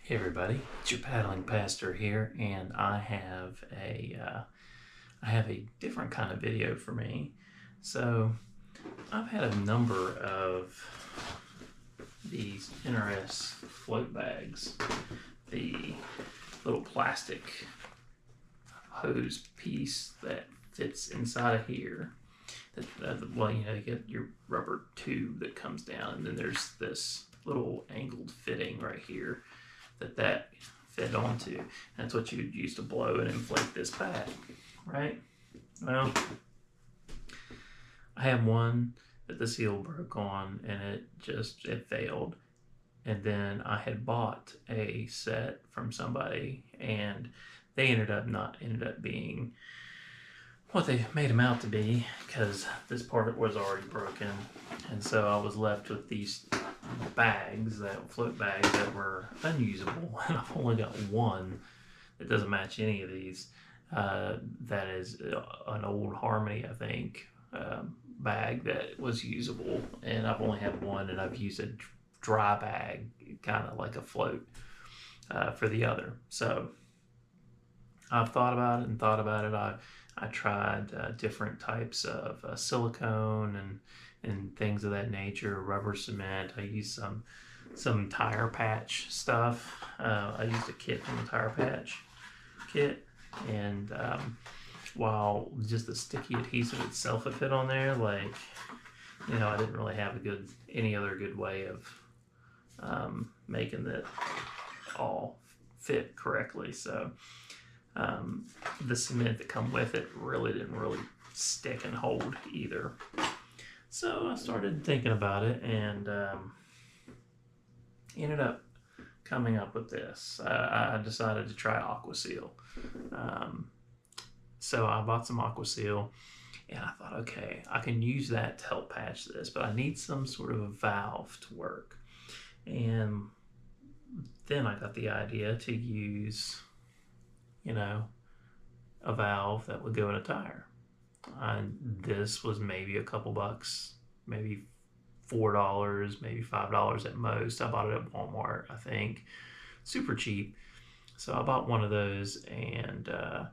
Hey everybody, it's your paddling pastor here, and I have a different kind of video for me. So I've had a number of these NRS float bags, the little plastic hose piece that fits inside of here. Well, you get your rubber tube that comes down, and then there's this little angled fitting right here that fed onto. And that's what you'd use to blow and inflate this bag, right? Well, I had one that the seal broke on, and it failed. And then I had bought a set from somebody, and they ended up being what they made them out to be, because this part was already broken. And so I was left with these float bags that were unusable, and I've only got one that doesn't match any of these. That is an old Harmony, I think, bag that was usable, and I've only had one, and I've used a dry bag, kind of like a float, for the other. So I've thought about it. I tried different types of silicone and things of that nature, rubber cement. I used some tire patch stuff. I used a kit from the tire patch kit, and while just the sticky adhesive itself had fit on there, I didn't really have any other good way of making that all fit correctly. So the cement that come with it didn't stick and hold either. So I started thinking about it, and ended up coming up with this. I decided to try AquaSeal. So I bought some AquaSeal, and I thought, okay, I can use that to help patch this, but I need some sort of a valve to work. And then I got the idea to use a valve that would go in a tire. This was maybe a couple bucks, maybe $4, maybe $5 at most. I bought it at Walmart, I think. Super cheap. So I bought one of those, and I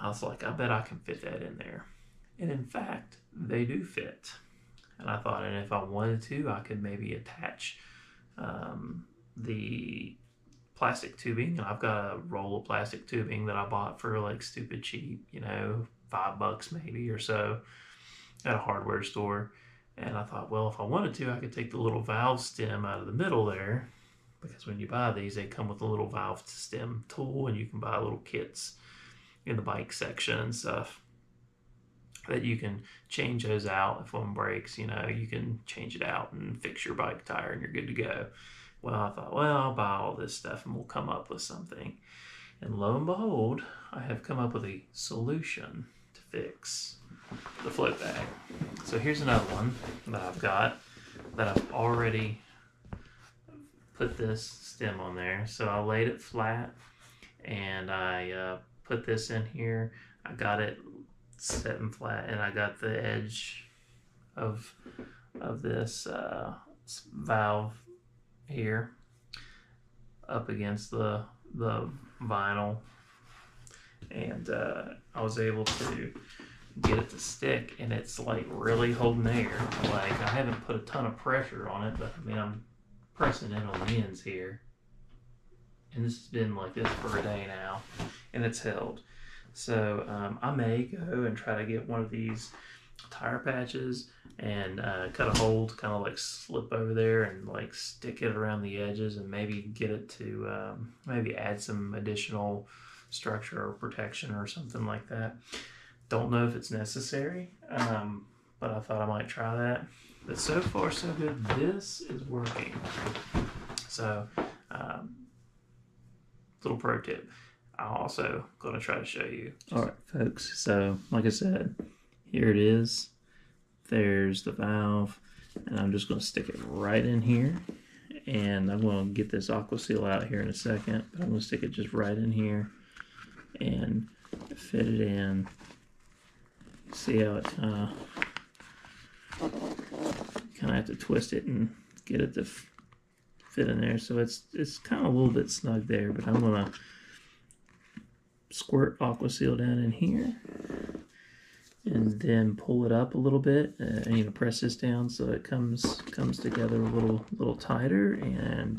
was like, I bet I can fit that in there. And in fact, they do fit. And I thought, and if I wanted to, I could maybe attach the plastic tubing. And I've got a roll of plastic tubing that I bought for stupid cheap, $5 maybe or so at a hardware store. And I thought, well, if I wanted to, I could take the little valve stem out of the middle there, because when you buy these, they come with a little valve stem tool, and you can buy little kits in the bike section and stuff that you can change those out. If one breaks, you can change it out and fix your bike tire, and you're good to go. Well, I thought, I'll buy all this stuff and we'll come up with something. And lo and behold, I have come up with a solution to fix the float bag. So here's another one that I've got, that I've already put this stem on there. So I laid it flat, and I put this in here. I got it set and flat, and I got the edge of this valve here up against the vinyl, and I was able to get it to stick, and it's really holding air. I haven't put a ton of pressure on it, but I'm pressing in on the ends here, and this has been like this for a day now, and it's held. So I may go and try to get one of these tire patches and cut a hole to kind of slip over there and stick it around the edges, and maybe get it to maybe add some additional structure or protection or something like that. Don't know if it's necessary, but I thought I might try that. But so far so good. This is working. So little pro tip, I'm also going to try to show you. All right, folks. So like I said, here it is. There's the valve, and I'm just going to stick it right in here. And I'm going to get this AquaSeal out here in a second, but I'm going to stick it just right in here and fit it in. See how it kind of have to twist it and get it to fit in there. So it's kind of a little bit snug there, but I'm gonna squirt AquaSeal down in here and then pull it up a little bit, and press this down so it comes together a little tighter, and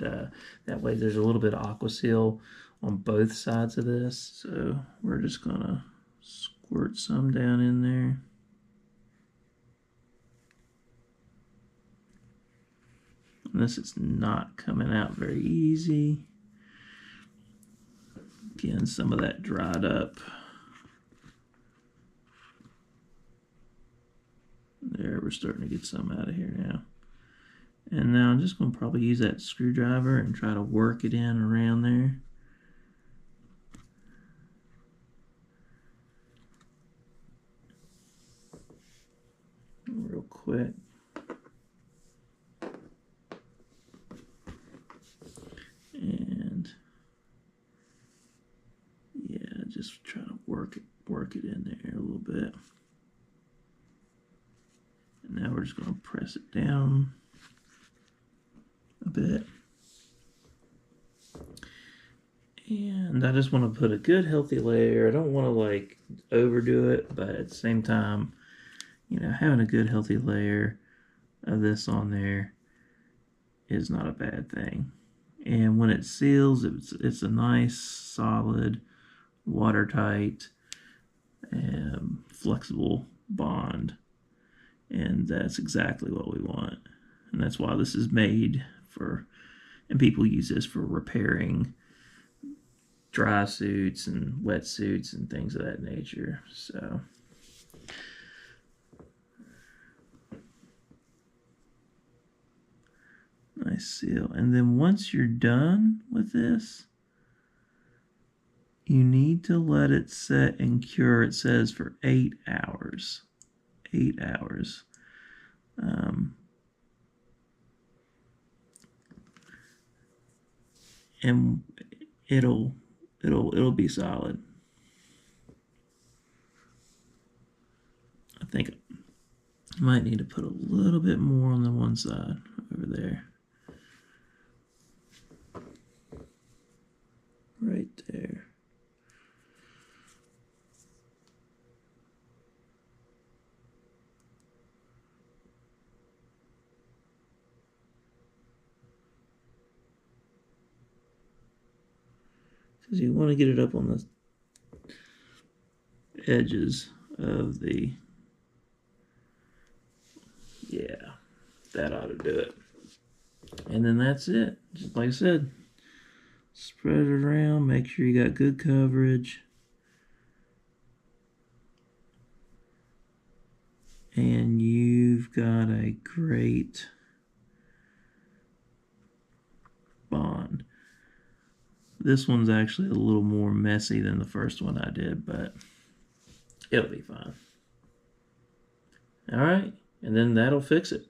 that way there's a little bit of AquaSeal on both sides of this. So we're just gonna squirt some down in there. And this is not coming out very easy. Again, some of that dried up. There, we're starting to get some out of here now. And now I'm just going to probably use that screwdriver and try to work it in around there. Real quick. And yeah, just try to work it in there a little bit. And now we're just going to press it down a bit. And I just want to put a good healthy layer. I don't want to like overdo it, but at the same time, having a good healthy layer of this on there is not a bad thing. And when it seals, it's a nice, solid, watertight, flexible bond. And that's exactly what we want. And that's why this is made for, and people use this for repairing dry suits and wet suits and things of that nature. So nice seal. And then once you're done with this, you need to let it set and cure. It says for 8 hours. 8 hours. And it'll be solid. I think I might need to put a little bit more on the one side over there. Right there. Because you want to get it up on the edges of the, yeah, that ought to do it. And then that's it. Just like I said, spread it around, make sure you got good coverage. And you've got a great bond. This one's actually a little more messy than the first one I did, but it'll be fine. All right, and then that'll fix it.